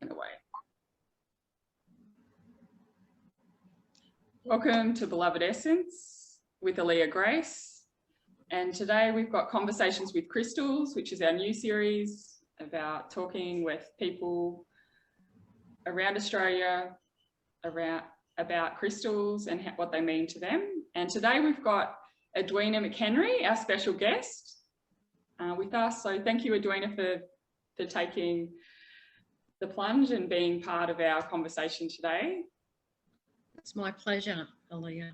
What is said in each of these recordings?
taken away. Welcome to Beloved Essence with Aaliyah Grace. And today we've got Conversations with Crystals, which is our new series about talking with people around Australia about crystals and what they mean to them. And today we've got Edwina McHenry, our special guest, with us. So thank you, Edwina, for taking the plunge and being part of our conversation today. It's my pleasure, Aaliyah.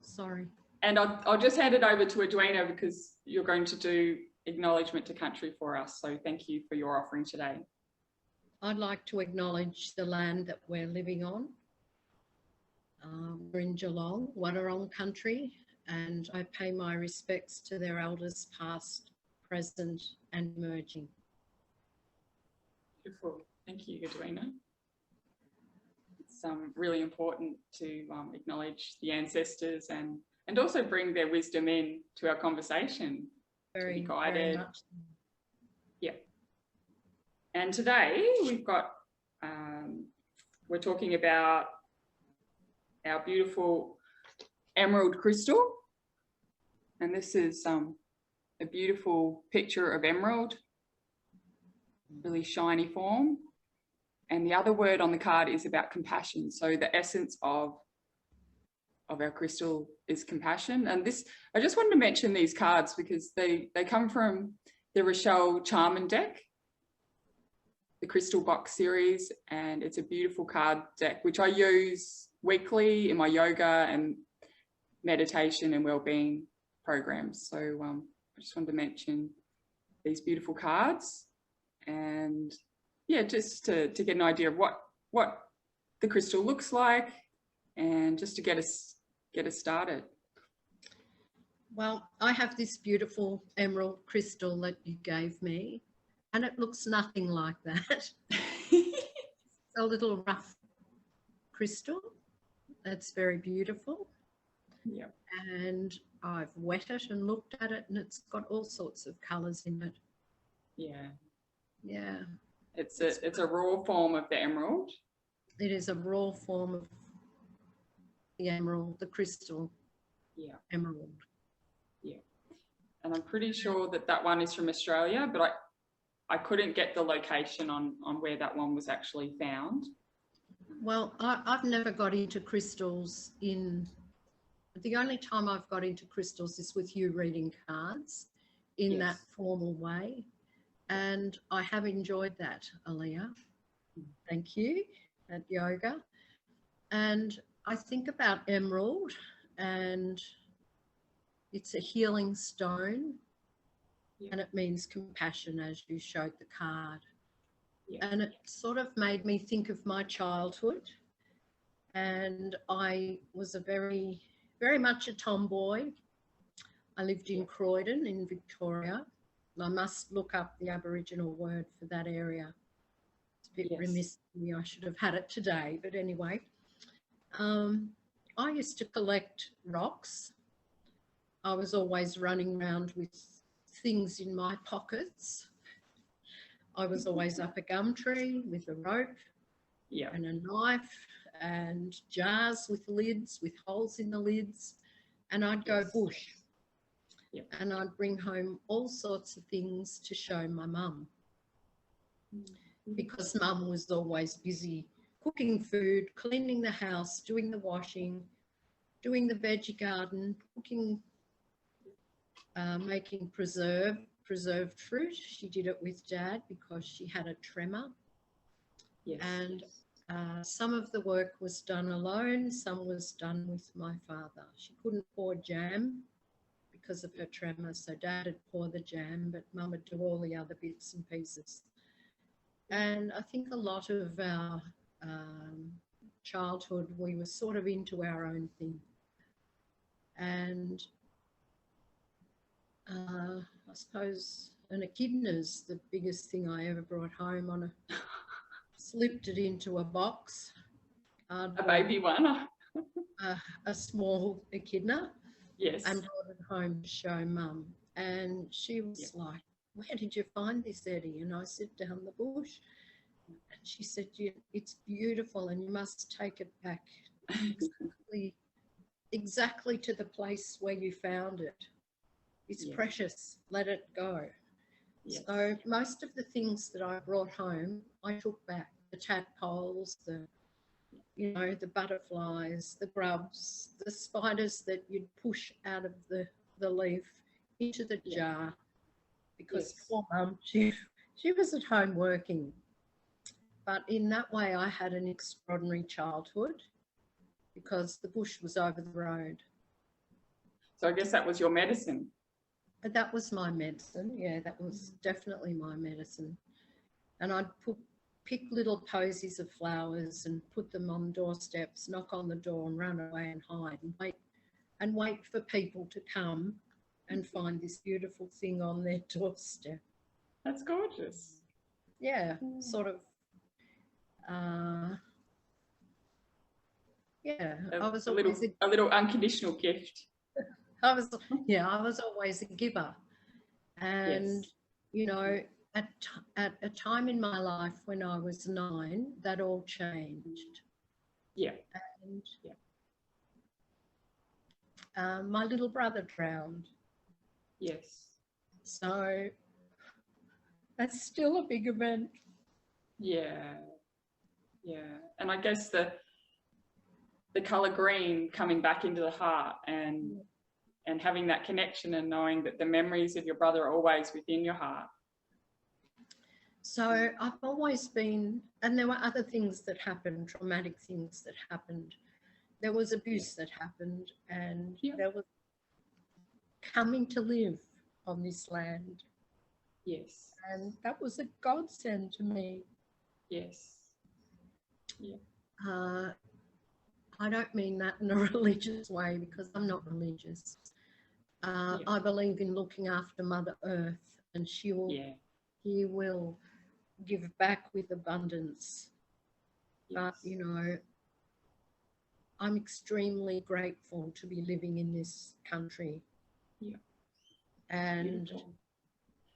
Sorry. And I'll just hand it over to Edwina because you're going to do acknowledgement to country for us. So thank you for your offering today. I'd like to acknowledge the land that we're living on. We're in Geelong, Wadawurrung country, and I pay my respects to their elders past, present and emerging. Beautiful. Thank you, Edwina. It's really important to acknowledge the ancestors and also bring their wisdom in to our conversation. Very, to be guided. very much. Yeah. And today we've got, we're talking about our beautiful emerald crystal. And this is a beautiful picture of emerald, really shiny form. And the other word on the card is about compassion. So the essence of our crystal is compassion. And this, I just wanted to mention these cards because they come from the Rochelle Charman deck, the Crystal Box series, and it's a beautiful card deck, which I use weekly in my yoga and meditation and wellbeing programs. So I just wanted to mention these beautiful cards and yeah, just to get an idea of what the crystal looks like and just to get us started. Well, I have this beautiful emerald crystal that you gave me, and it looks nothing like that. It's a little rough crystal. That's very beautiful. Yeah. And I've wet it and looked at it, and it's got all sorts of colours in it. Yeah. Yeah. It's a raw form of the emerald. It is a raw form of the emerald, the crystal. Yeah. Emerald. Yeah. And I'm pretty sure that one is from Australia, but I couldn't get the location on where that one was actually found. Well, I've never got into crystals the only time I've got into crystals is with you reading cards in that formal way. And I have enjoyed that, Aaliyah. Thank you, at yoga. And I think about emerald, and it's a healing stone, and it means compassion, as you showed the card. Yeah. And it sort of made me think of my childhood. And I was very much a tomboy. I lived in Croydon in Victoria. I must look up the Aboriginal word for that area. It's a bit remiss of me. I should have had it today. But anyway, I used to collect rocks. I was always running around with things in my pockets. I was always up a gum tree with a rope and a knife and jars with lids, with holes in the lids. And I'd go bush. Yep. And I'd bring home all sorts of things to show my mum, because mum was always busy cooking food, cleaning the house, doing the washing, doing the veggie garden, cooking, making preserved fruit. She did it with Dad because she had a tremor. Yes. And some of the work was done alone, some was done with my father. She couldn't pour jam because of her tremor, so Dad would pour the jam, but Mum would do all the other bits and pieces. And I think a lot of our childhood, we were sort of into our own thing. And I suppose an echidna's the biggest thing I ever brought home slipped it into a box. A baby one? A small echidna. Yes. And brought it home to show Mum. And she was like where did you find this, Eddie? And I said, down the bush. And she said, it's beautiful and you must take it back exactly to the place where you found it. It's precious. Let it go. Yes. So most of the things that I brought home, I took back. The tadpoles, the butterflies, the grubs, the spiders that you'd push out of the leaf into the jar, because poor Mum, she was at home working. But in that way, I had an extraordinary childhood because the bush was over the road. So I guess that was your medicine. But that was my medicine. Yeah, that was definitely my medicine. And I'd pick little posies of flowers and put them on doorsteps, knock on the door and run away and hide and wait for people to come and find this beautiful thing on their doorstep. That's gorgeous. Yeah, sort of. I was a little unconditional gift. I was always a giver, and at a time in my life when I was 9, that all changed. Yeah. And my little brother drowned. Yes. So that's still a big event. Yeah. And I guess the colour green coming back into the heart and having that connection and knowing that the memories of your brother are always within your heart. So I've always been, and there were other things that happened, traumatic things that happened. There was abuse that happened, and there was coming to live on this land. Yes. And that was a godsend to me. Yes. Yeah. I don't mean that in a religious way, because I'm not religious. I believe in looking after Mother Earth, and she will give back with abundance. But, I'm extremely grateful to be living in this country. Yeah. And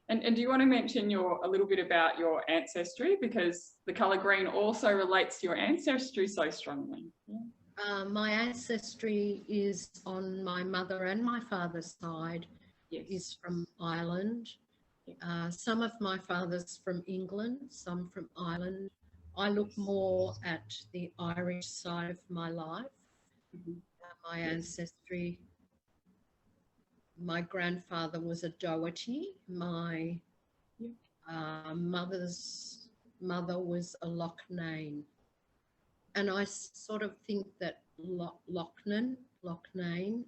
do you want to mention a little bit about your ancestry, because the colour green also relates to your ancestry so strongly? Yeah. My ancestry is on my mother and my father's side is from Ireland. Some of my father's from England, some from Ireland. I look more at the Irish side of my life. My ancestry. My grandfather was a Doherty. My mother's mother was a Loughnane. And I sort of think that Loughnane,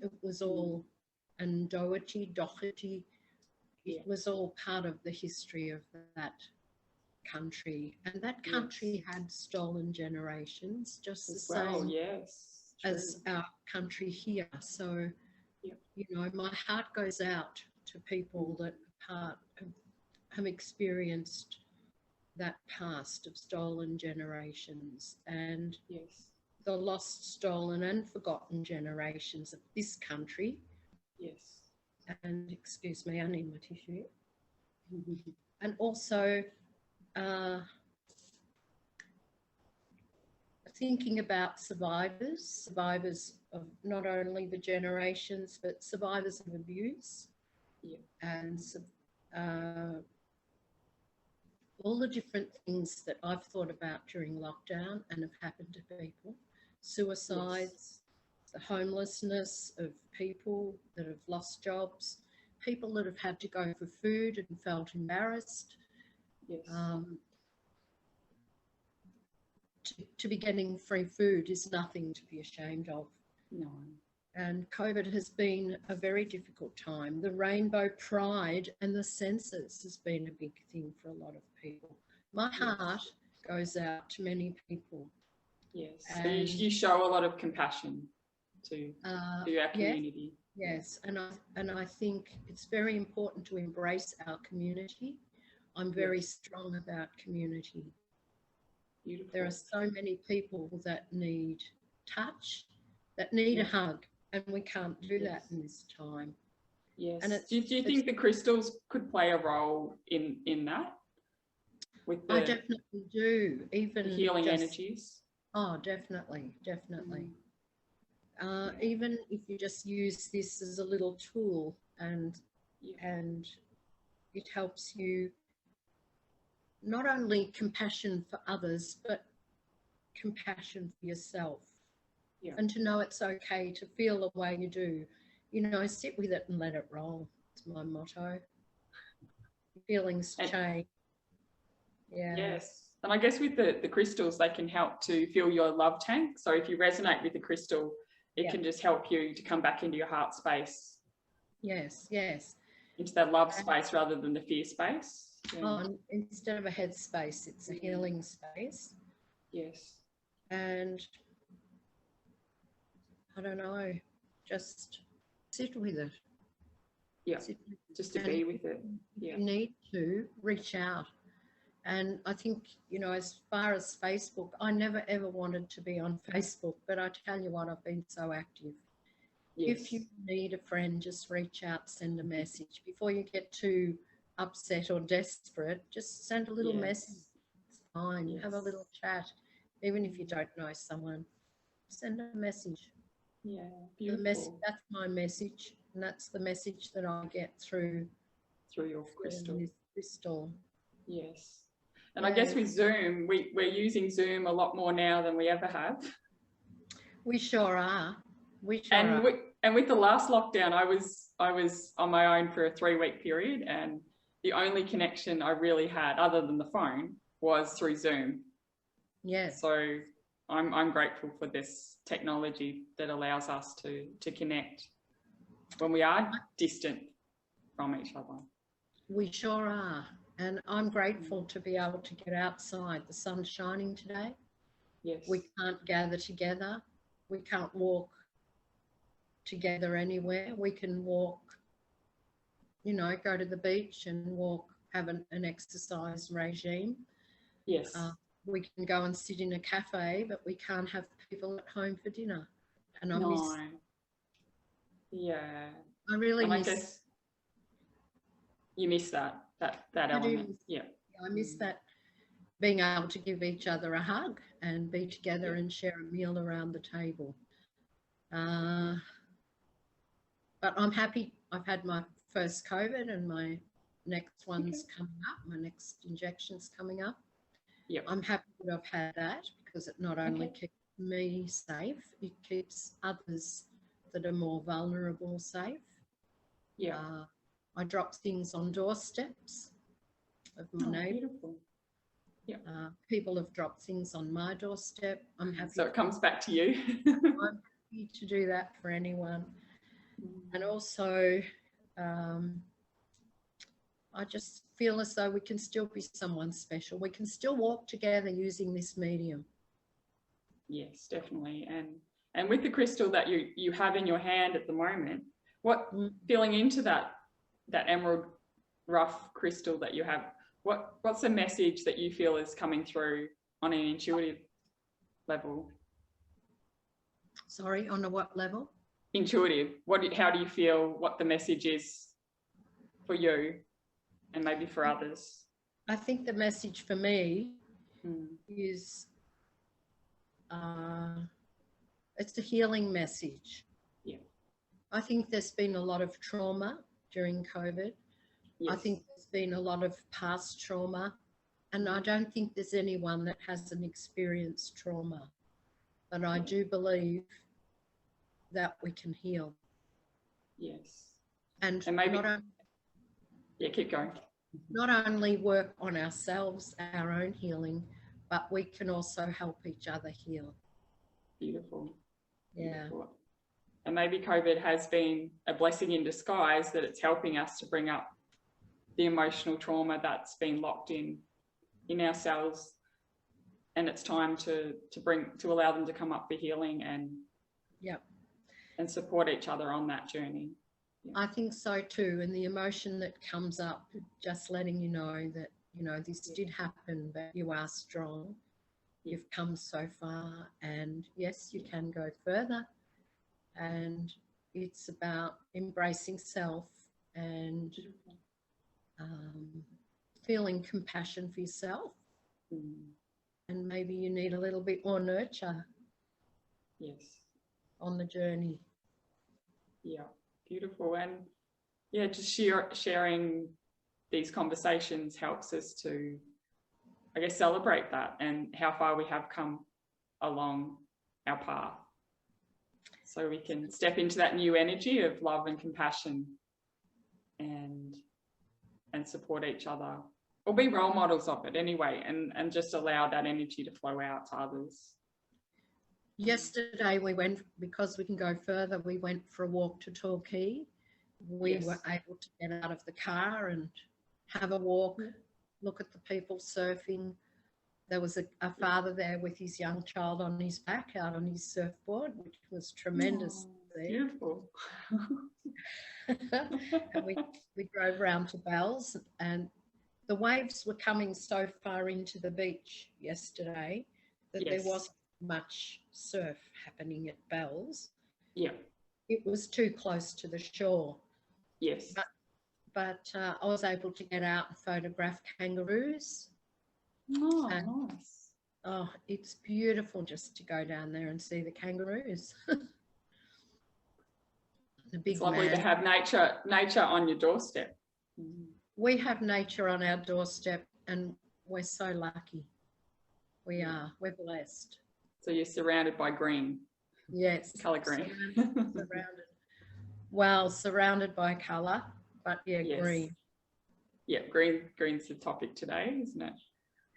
it was all, and Doherty, it was all part of the history of that country. And that country had stolen generations, just the same as our country here. So, my heart goes out to people that have experienced that past of stolen generations and the lost, stolen and forgotten generations of this country. Yes. And excuse me, I need my tissue. And also thinking about survivors of not only the generations, but survivors of abuse and all the different things that I've thought about during lockdown and have happened to people. Suicides, the homelessness of people that have lost jobs, people that have had to go for food and felt embarrassed. To be getting free food is nothing to be ashamed of. No. And COVID has been a very difficult time. The Rainbow Pride and the census has been a big thing for a lot of people. My heart goes out to many people. Yes. So you show a lot of compassion to our community. Yes, and I think it's very important to embrace our community. I'm very strong about community. Beautiful. There are so many people that need touch, that need a hug, and we can't do that in this time. Yes. And Do you think the crystals could play a role in that? With I definitely do. Even the healing energies? Oh, definitely, definitely. Even if you just use this as a little tool, and it helps you not only compassion for others, but compassion for yourself. Yeah. And to know it's okay to feel the way you do. You know, sit with it and let it roll. It's my motto. Feelings change. Yeah. Yes. And I guess with the crystals, they can help to fill your love tank. So if you resonate with the crystal, it can just help you to come back into your heart space. Yes, yes. Into that love space rather than the fear space. Yeah. Oh, instead of a head space, it's a healing space. Yes. And I don't know, just sit with it. Yeah. Just to be with it. Yeah. You need to reach out. And I think, you know, as far as Facebook, I never ever wanted to be on Facebook, but I tell you what, I've been so active. Yes. If you need a friend, just reach out, send a message. Before you get too upset or desperate, just send a little message. It's fine. Have a little chat. Even if you don't know someone, send a message. Yeah, beautiful. That's my message, and that's the message that I get through your crystal. This crystal. Yes. And I guess with Zoom, we're using Zoom a lot more now than we ever have. We sure are. We sure are. And with the last lockdown, I was on my own for a 3-week period, and the only connection I really had, other than the phone, was through Zoom. Yes. So I'm grateful for this technology that allows us to connect when we are distant from each other. We sure are. And I'm grateful to be able to get outside. The sun's shining today. Yes. We can't gather together. We can't walk together anywhere. We can walk, you know, go to the beach and walk, have an exercise regime. Yes. We can go and sit in a cafe, but we can't have people at home for dinner. And I miss. Yeah. I really miss. I guess you miss that element. Yeah. I miss that, being able to give each other a hug and be together and share a meal around the table. But I'm happy. I've had my first COVID, and my next one's coming up. My next injection's coming up. Yep. I'm happy that I've had that, because it not only keeps me safe, it keeps others that are more vulnerable safe. Yeah. I drop things on doorsteps of my neighbours. Yeah. People have dropped things on my doorstep. I'm happy. So it comes back to you. I'm happy to do that for anyone. And also, I just feel as though we can still be someone special. We can still walk together using this medium. Yes, definitely. And with the crystal that you have in your hand at the moment, feeling into that emerald rough crystal that you have, what's the message that you feel is coming through on an intuitive level? Sorry, on a what level? Intuitive. How do you feel what the message is for you and maybe for others? I think the message for me is it's a healing message. Yeah. I think there's been a lot of trauma during COVID. Yes. I think there's been a lot of past trauma, and I don't think there's anyone that hasn't experienced trauma. But I do believe that we can heal. Yes. And maybe keep going. Not only work on ourselves, our own healing, but we can also help each other heal. Beautiful. Yeah. Beautiful. And maybe COVID has been a blessing in disguise, that it's helping us to bring up the emotional trauma that's been locked in ourselves, and it's time to allow them to come up for healing and support each other on that journey. Yeah. I think so too. And the emotion that comes up, just letting you know that, you know, this did happen, but you are strong. You've come so far, and yes, you can go further. And it's about embracing self and feeling compassion for yourself. And maybe you need a little bit more nurture. Yes. On the journey. Yeah, beautiful. And yeah, just sharing these conversations helps us to, I guess, celebrate that and how far we have come along our path. So we can step into that new energy of love and compassion and support each other, or be role models of it anyway, and just allow that energy to flow out to others. Yesterday we went, because we can go further, we went for a walk to Torquay. We were able to get out of the car and have a walk, look at the people surfing. There was a father there with his young child on his back out on his surfboard, which was tremendous. Beautiful. And we drove around to Bells, and the waves were coming so far into the beach yesterday that there wasn't much surf happening at Bells. Yeah. It was too close to the shore. Yes. But I was able to get out and photograph kangaroos. Oh, nice. Oh, it's beautiful just to go down there and see the kangaroos. It's lovely to have nature on your doorstep. We have nature on our doorstep, and we're so lucky. We are. We're blessed. So you're surrounded by green. Yes. Colour green. Surrounded by colour, but green. Yeah, green's the topic today, isn't it?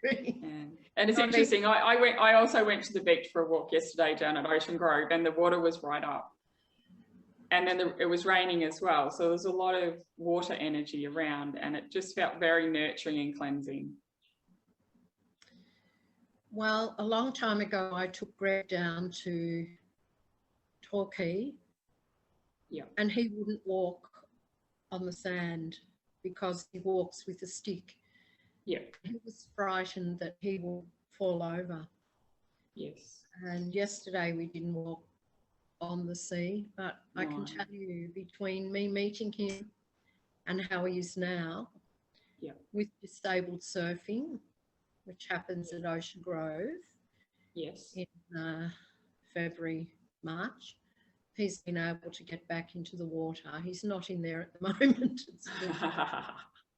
Green. And it's interesting. I also went to the beach for a walk yesterday down at Ocean Grove, and the water was right up. And then it was raining as well. So there was a lot of water energy around, and it just felt very nurturing and cleansing. Well, a long time ago, I took Greg down to Torquay, and he wouldn't walk on the sand because he walks with a stick. Yeah. He was frightened that he will fall over. Yes. And yesterday we didn't walk on the sea, but I can tell you, between me meeting him and how he is now, with disabled surfing, which happens at Ocean Grove in February, March, he's been able to get back into the water. He's not in there at the moment,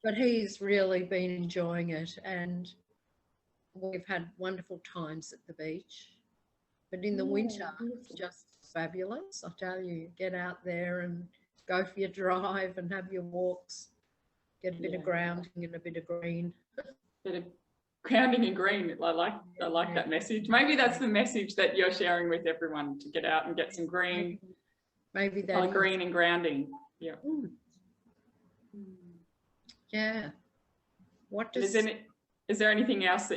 but he's really been enjoying it, and we've had wonderful times at the beach. But in the winter, it's just fabulous. I tell you, get out there and go for your drive and have your walks, get a bit of grounding and a bit of green. Bit of grounding and green. I like that message. Maybe that's the message that you're sharing with everyone, to get out and get some green. Maybe that green and grounding. Yeah. Yeah. Is there anything else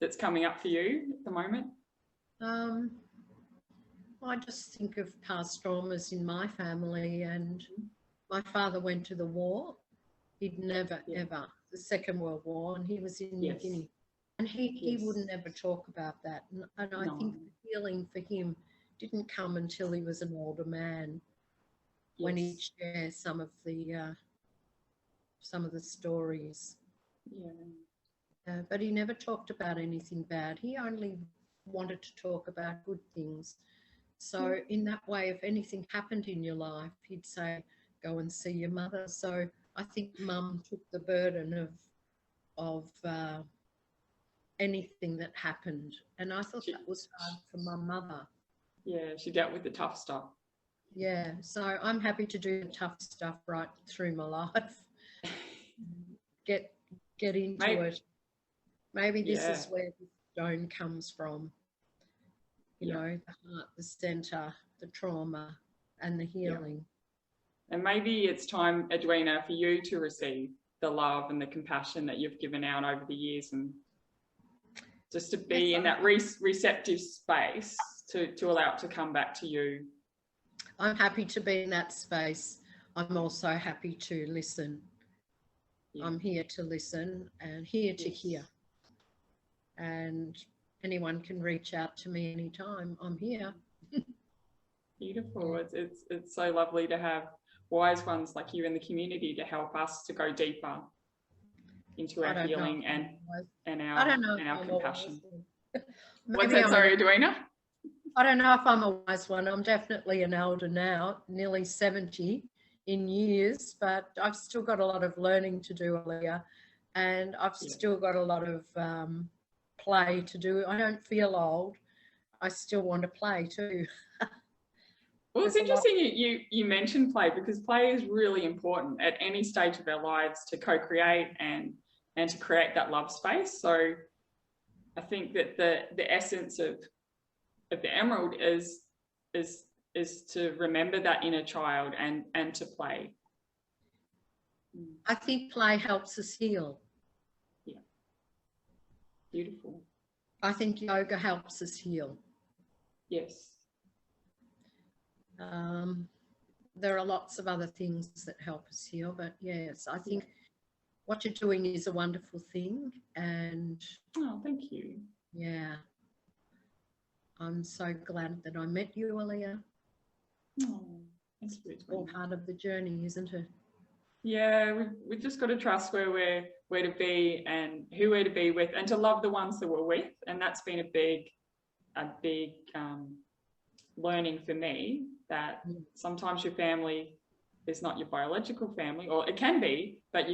that's coming up for you at the moment? I just think of past traumas in my family, and my father went to the war. He'd never, ever, the Second World War, and he was in New Guinea. And he wouldn't ever talk about that. And I think the healing for him didn't come until he was an older man, when he'd share some of the stories. Yeah. But he never talked about anything bad. He only wanted to talk about good things. So in that way, if anything happened in your life, he'd say, go and see your mother. So I think Mum took the burden of anything that happened. And I thought that was hard for my mother. Yeah, she dealt with the tough stuff. Yeah, so I'm happy to do the tough stuff right through my life. Get into it. Maybe this is where the stone comes from. You know, the heart, the centre, the trauma and the healing. And maybe it's time, Edwina, for you to receive the love and the compassion that you've given out over the years, and just to be in that receptive space to allow it to come back to you. I'm happy to be in that space. I'm also happy to listen. I'm here to listen and here to hear. And anyone can reach out to me anytime. I'm here. Beautiful. It's so lovely to have wise ones like you in the community to help us to go deeper into our healing and our compassion. What's that? Sorry, Edwina? I don't know if I'm a wise one. I'm definitely an elder now, nearly 70 in years, but I've still got a lot of learning to do, Aaliyah, and I've still got a lot of play to do. I don't feel old. I still want to play too. Well, it's interesting you mentioned play, because play is really important at any stage of our lives to co-create and to create that love space. So I think that the essence of the emerald is to remember that inner child and to play. I think play helps us heal. Yeah. Beautiful. I think yoga helps us heal. Yes. There are lots of other things that help us heal, but yes, I think what you're doing is a wonderful thing. And oh, thank you. Yeah, I'm so glad that I met you, Aaliyah. Oh, that's it's all part of the journey, isn't it? Yeah, we've just got to trust where to be and who we're to be with, and to love the ones that we're with. And that's been a big learning for me, that sometimes your family is not your biological family, or it can be, but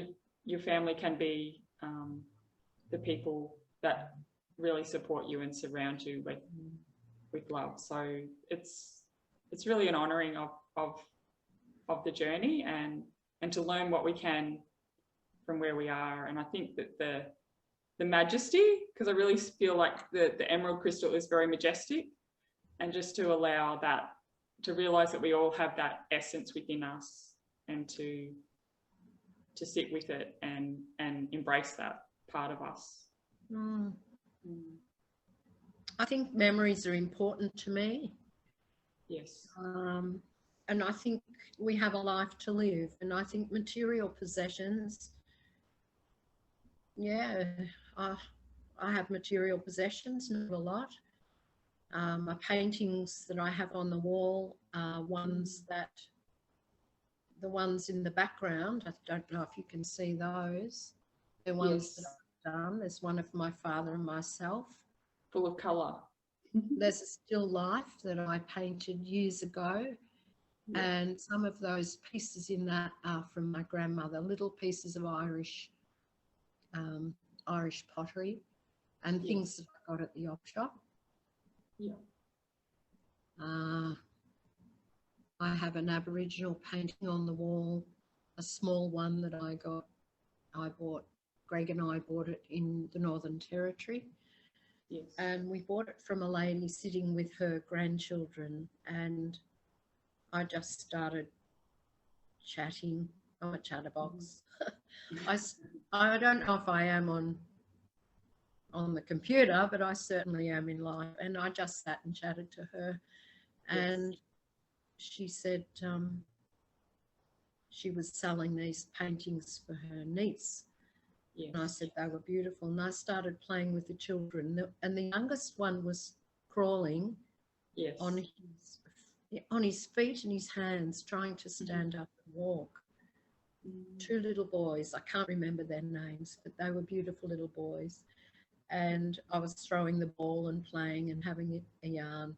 your family can be the people that really support you and surround you with love. So it's really an honouring of the journey and to learn what we can from where we are. And I think that the majesty, because I really feel like the emerald crystal is very majestic, and just to allow that, to realise that we all have that essence within us, and to sit with it and embrace that part of us. I think memories are important to me. Yes. And I think we have a life to live, and I think material possessions, I have material possessions, not a lot. My paintings that I have on the wall are the ones in the background, I don't know if you can see those. They're ones that I've done. There's one of my father and myself. Full of colour. There's a still life that I painted years ago. Yeah. And some of those pieces in that are from my grandmother, little pieces of Irish pottery and things that I got at the op shop. Yeah. I have an Aboriginal painting on the wall, a small one that Greg and I bought it in the Northern Territory. Yes. And we bought it from a lady sitting with her grandchildren, and I just started chatting. I'm a chatterbox. I don't know if I am on the computer, but I certainly am in life. And I just sat and chatted to her, and she said she was selling these paintings for her niece. Yes. And I said they were beautiful, and I started playing with the children, and the youngest one was crawling on his feet and his hands, trying to stand up and walk. Two little boys, I can't remember their names, but they were beautiful little boys. And I was throwing the ball and playing and having a yarn.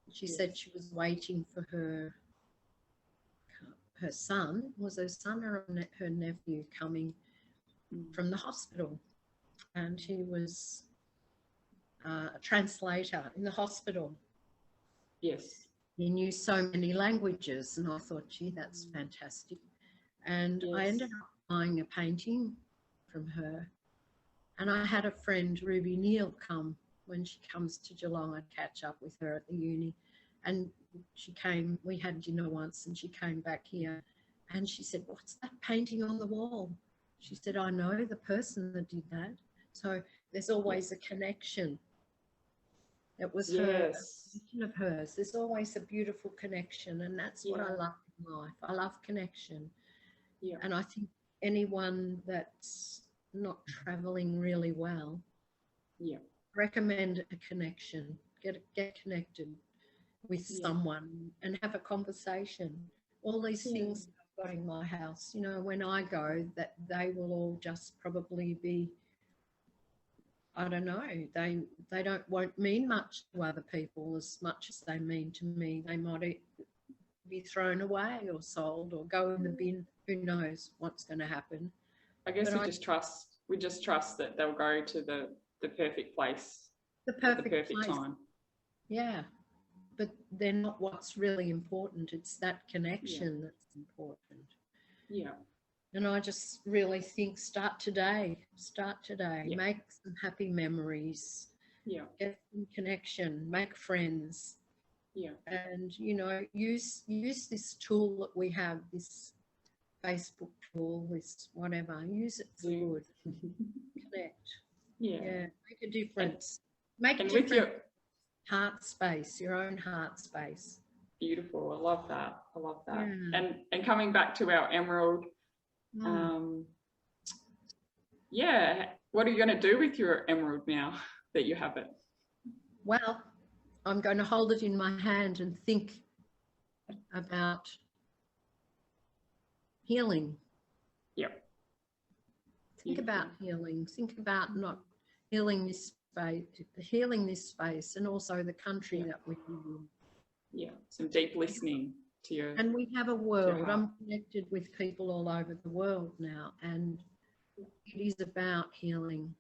She said she was waiting for her son, was her son or her nephew, coming from the hospital, and he was a translator in the hospital. Yes. He knew so many languages, and I thought, gee, that's fantastic. And I ended up buying a painting from her, and I had a friend, Ruby Neal, come when she comes to Geelong. I'd catch up with her at the uni, and she came, we had dinner once, and she came back here, and she said, what's that painting on the wall? She said, I know the person that did that. So there's always a connection. It was her, a connection of hers. There's always a beautiful connection, and that's what I love in life. I love connection. Yeah. And I think anyone that's not traveling really well, recommend a connection. Get connected with someone and have a conversation. All these things got in my house. You know, when I go, that they will all just probably be, I don't know, they won't mean much to other people as much as they mean to me. They might be thrown away or sold or go in the bin. Who knows what's going to happen? I guess we just trust that they'll go to the perfect place, the at the perfect place. time. Yeah, but they're not what's really important. It's that connection that's important. Yeah. And I just really think start today. Yeah. Make some happy memories. Yeah. Get some connection, make friends. Yeah. And, you know, use this tool that we have, this Facebook tool, this whatever, use it for good. Connect. Yeah. Make a difference. Make a and difference. With your heart space, your own heart space. Beautiful. I love that. Yeah. And coming back to our emerald, what are you going to do with your emerald now that you have it? Well, I'm going to hold it in my hand and think about healing. Yep. Think about healing. Think about not healing this space, and also the country that we live in. Yeah, some deep listening to your. And we have a world. I'm connected with people all over the world now, and it is about healing.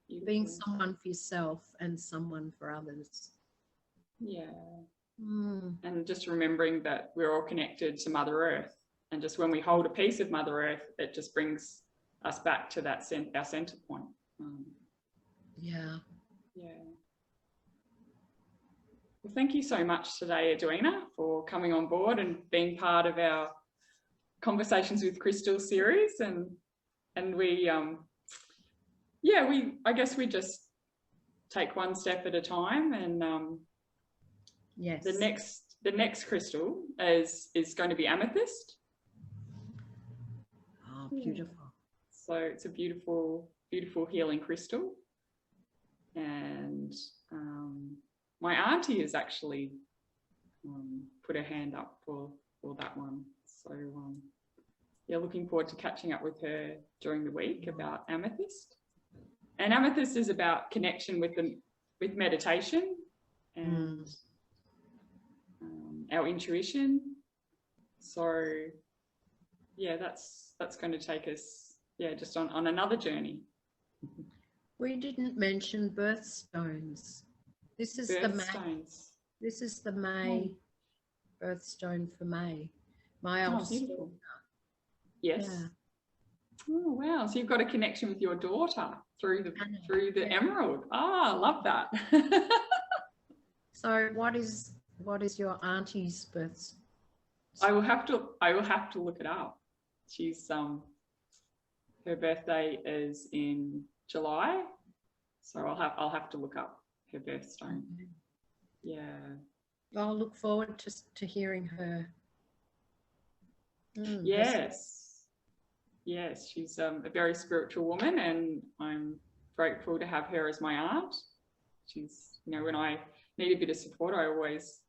Beautiful. Being someone for yourself and someone for others. Yeah. And just remembering that we're all connected to Mother Earth, and just when we hold a piece of Mother Earth, it just brings us back to that our center point. Yeah. Well, thank you so much today, Edwina, for coming on board and being part of our Conversations with Crystal series. And we, I guess we just take one step at a time. And yes, the next crystal is going to be amethyst. Oh, beautiful. So it's a beautiful, beautiful healing crystal. And my auntie has actually put her hand up for that one. So looking forward to catching up with her during the week about amethyst. And amethyst is about connection with meditation and our intuition. So that's going to take us just on another journey. We didn't mention birthstones. This is the May birthstone for May. My oldest daughter. Yes. Yeah. Oh wow! So you've got a connection with your daughter through the emerald. I love that. So what is your auntie's birthstone? I will have to look it up. She's her birthday is in July, so I'll have to look up her birthstone. Okay. Yeah. I'll look forward to hearing her. Yes, she's a very spiritual woman, and I'm grateful to have her as my aunt. She's, when I need a bit of support, I always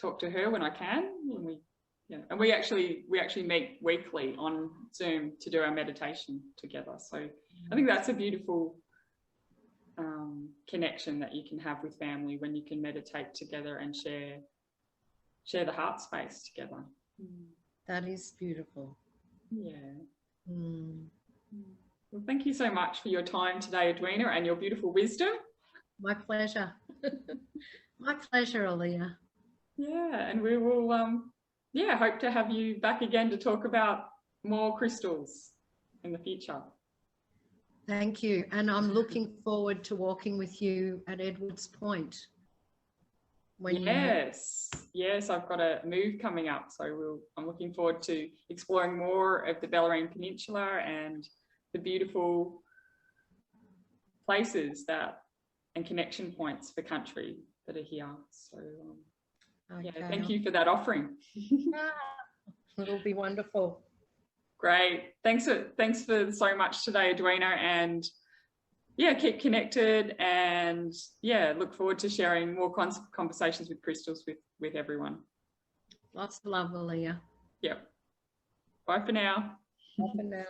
talk to her when I can, and we actually meet weekly on Zoom to do our meditation together. So I think that's a beautiful connection that you can have with family when you can meditate together and share the heart space together. That is beautiful. Yeah. Well, thank you so much for your time today, Edwina, and your beautiful wisdom. My pleasure. My pleasure, Aaliyah. Yeah, and we will hope to have you back again to talk about more crystals in the future. Thank you. And I'm looking forward to walking with you at Edwards Point. Yes, I've got a move coming up, so I'm looking forward to exploring more of the Bellarine Peninsula and the beautiful places and connection points for country that are here. So thank you for that offering. It'll be wonderful. Great. Thanks for so much today, Edwina, and keep connected, and look forward to sharing more conversations with crystals with everyone. Lots of love, Aaliyah. Yep. Bye for now. Bye for now.